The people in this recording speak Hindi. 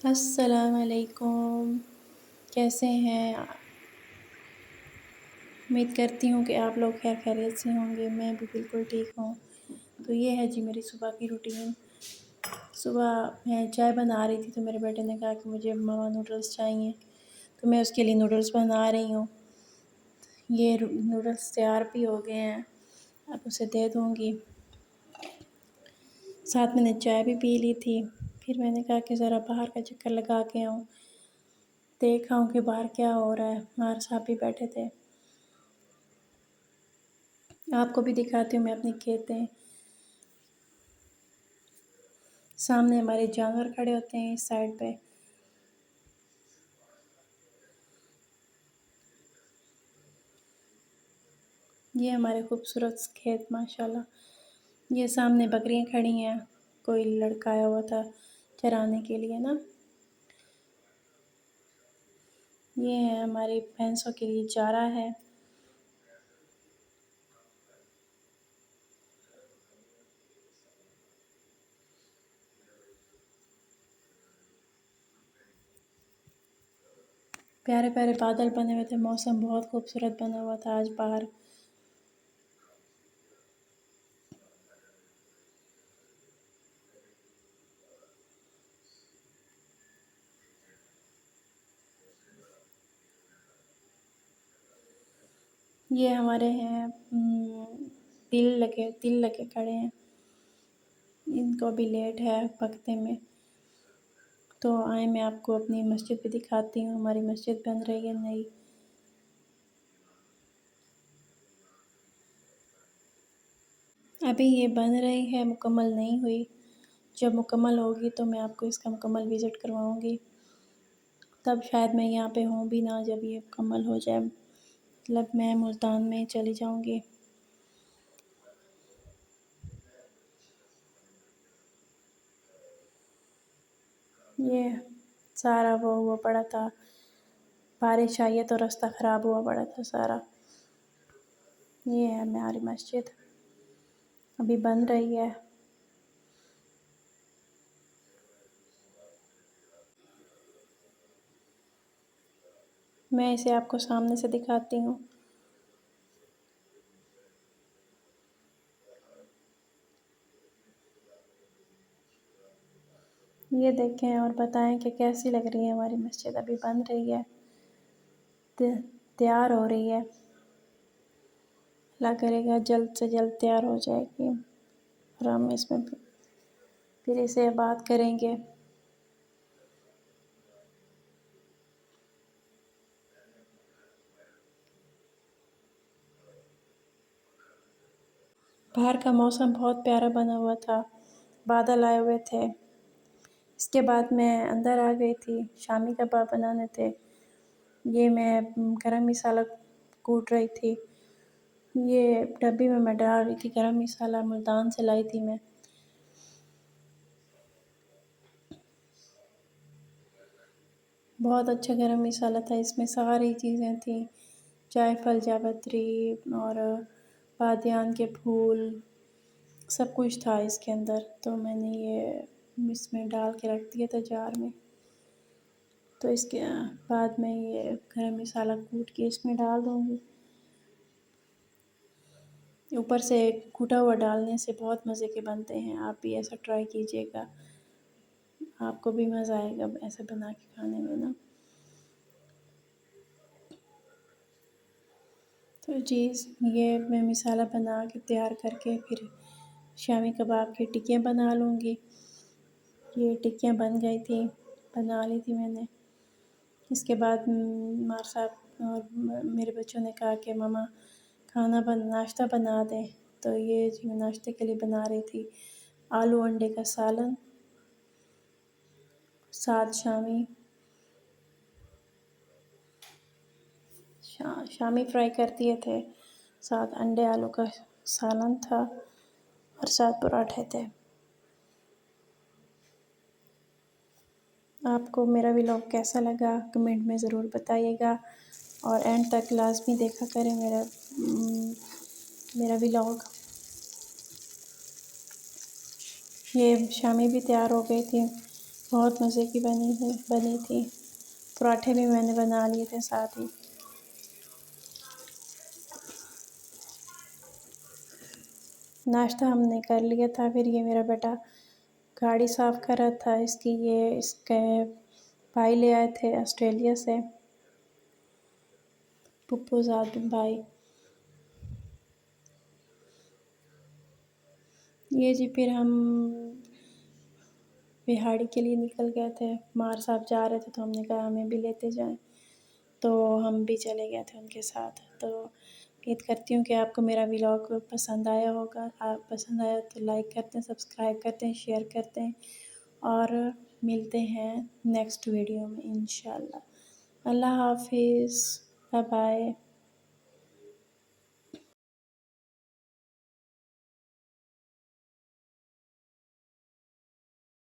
अस्सलाम वालेकुम। कैसे हैं? उम्मीद करती हूँ कि आप लोग खैर खैरियत से होंगे। मैं भी बिल्कुल ठीक हूँ। तो ये है जी मेरी सुबह की रूटीन। सुबह मैं चाय बना रही थी तो मेरे बेटे ने कहा कि मुझे मम्मा नूडल्स चाहिए, तो मैं उसके लिए नूडल्स बना रही हूँ। ये नूडल्स तैयार भी हो गए हैं, अब उसे दे दूँगी। साथ मैंने चाय भी पी ली थी। फिर मैंने कहा कि ज़रा बाहर का चक्कर लगा के आऊँ, देख आऊँ कि बाहर क्या हो रहा है। हमारे साथ भी बैठे थे। आपको भी दिखाती हूँ मैं अपनी खेतें। सामने हमारे जानवर खड़े होते हैं इस साइड पे। ये हमारे खूबसूरत खेत माशाल्लाह। ये सामने बकरियां खड़ी हैं, कोई लड़का आया हुआ था चराने के लिए ना। ये है हमारी भैंसों के लिए चारा है। प्यारे प्यारे बादल बने हुए थे, मौसम बहुत खूबसूरत बना हुआ था आज बाहर। ये हमारे हैं तिल लगे खड़े हैं। इनको भी लेट है पकने में। तो आए मैं आपको अपनी मस्जिद भी दिखाती हूँ। हमारी मस्जिद बन रही है नई। अभी ये बन रही है, मुकम्मल नहीं हुई। जब मुकम्मल होगी तो मैं आपको इसका मुकम्मल विज़िट करवाऊँगी। तब शायद मैं यहाँ पे हूँ भी ना, जब ये मुकम्मल हो जाए। मतलब मैं मुल्तान में चली जाऊँगी। ये सारा वो हुआ पड़ा था, बारिश आई है तो रास्ता ख़राब हुआ पड़ा था सारा। ये है हमारी मस्जिद, अभी बन रही है। मैं इसे आपको सामने से दिखाती हूँ। ये देखें और बताएं कि कैसी लग रही है हमारी मस्जिद। अभी बन रही है, तैयार हो रही है। अल्लाह करेगा जल्द से जल्द तैयार हो जाएगी और हम इसमें फिर इसे आबाद करेंगे। बाहर का मौसम बहुत प्यारा बना हुआ था, बादल आए हुए थे। इसके बाद मैं अंदर आ गई थी, शामी कबाब बनाने थे। ये मैं गरम मसाला कूट रही थी। ये डब्बी में मैं डाल रही थी गरम मसाला, मुल्तान से लाई थी मैं। बहुत अच्छा गरम मसाला था, इसमें सारी चीज़ें थी, जायफल, जावित्री और बादियान के फूल, सब कुछ था इसके अंदर। तो मैंने ये इसमें डाल के रख दिया था जार में। तो इसके बाद मैं ये गरम मसाला कूट के इसमें डाल दूँगी। ऊपर से कूटा हुआ डालने से बहुत मज़े के बनते हैं। आप भी ऐसा ट्राई कीजिएगा, आपको भी मज़ा आएगा ऐसे बना के खाने में ना। तो जी, ये मैं मसाला बना के तैयार करके फिर शामी कबाब की टिक्कियाँ बना लूँगी। ये टिक्कियाँ बन गई थी, बना ली थी मैंने। इसके बाद मार साहब और मेरे बच्चों ने कहा कि मम्मा नाश्ता बना दें। तो ये जी मैं नाश्ते के लिए बना रही थी आलू अंडे का सालन, साथ शामी फ्राई कर दिए थे, साथ अंडे आलू का सालन था और साथ पराठे थे। आपको मेरा व्लॉग कैसा लगा कमेंट में ज़रूर बताइएगा और एंड तक लाज़मी देखा करें मेरा व्लॉग। ये शामी भी तैयार हो गई थी, बहुत मज़े की बनी थी। पराठे भी मैंने बना लिए थे साथ ही। नाश्ता हमने कर लिया था। फिर ये मेरा बेटा गाड़ी साफ़ कर रहा था। इसके भाई ले आए थे ऑस्ट्रेलिया से, पुप्पूज़ाद भाई। ये जी फिर हम बिहाड़ी के लिए निकल गए थे। मार साहब जा रहे थे तो हमने कहा हमें भी लेते जाएं, तो हम भी चले गए थे उनके साथ। तो उम्मीद करती हूँ कि आपको मेरा व्लॉग पसंद आया होगा। आप पसंद आया तो लाइक करते हैं, सब्सक्राइब करते हैं, शेयर करते हैं और मिलते हैं नेक्स्ट वीडियो में इंशाल्लाह। अल्लाह हाफिज़, बाय बाय।